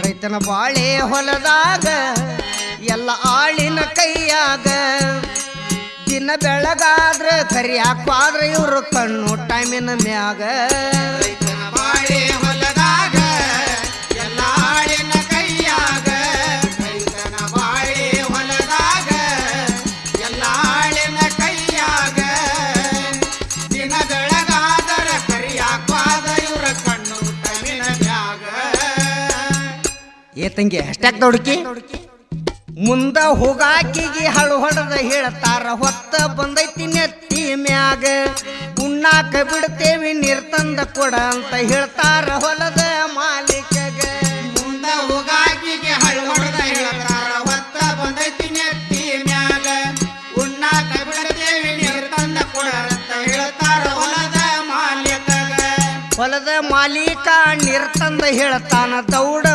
ರೈತನ ಬಾಳೆ ಹೊಲದಾಗ ಎಲ್ಲ ಆಳಿನ ಕೈಯಾಗ ದಿನ ಬೆಳಗಾದ್ರ ಕರಿ ಹಾಕ್ವಾದ್ರ ಇವ್ರು ಕಣ್ಣು ಟೈಮಿನ ಮ್ಯಾಗ ರೈತನ ಬಾಳೆ ಹೊಲದಾಗ ಎಲ್ಲ ಆಳಿನ ಕೈಯಾಗ ರೈತನ ಬಾಳೆ ಹೊಲದಾಗ ಎಲ್ಲ ಆಳಿನ ಕೈಯಾಗ ದಿನ ಬೆಳಗಾದರ ಕರಿ ಹಾಕ್ವಾದ ಇವ್ರ ಕಣ್ಣು ಟೈಮಿನ ಮ್ಯಾಗ ಏ ತಂಗಿ ಅಷ್ಟಾಕ್ ದೊಡ್ಕಿ ಮುಂದ ಹೋಗಾಕಿಗೆ ಹಳು ಹೊಡೆದ ಹೇಳ್ತಾರ ಹೊತ್ತ ಬಂದೈತಿ ನೆತ್ತಿ ಮ್ಯಾಗ ಉಣ್ಣಾಕ ಬಿಡ್ತೇವಿ ನೀರ್ ತಂದ ಕೊಡ ಅಂತ ಹೇಳ್ತಾರ ಹೊಲದ ಮಾಲೀಕಗ ಮುಂದ ಹೋಗಾಕಿಗೆ ಹಳು ಹೊಡೆದ ಹೇಳ್ತಾರ ಹೊತ್ತ ಬಂದೈತಿ ನೆತ್ತಿ ಮ್ಯಾಗ ಉಣ್ಣಾಕ ಬಿಡ್ತೇವಿ ನೀರ್ ತಂದ ಕೊಡ ಅಂತ ಹೇಳ್ತಾರ ಹೊಲದ ಮಾಲೀಕಗ ಹೊಲದ ಮಾಲೀಕ ನೀರ್ ತಂದ ಹೇಳ್ತಾನ ದೌಡ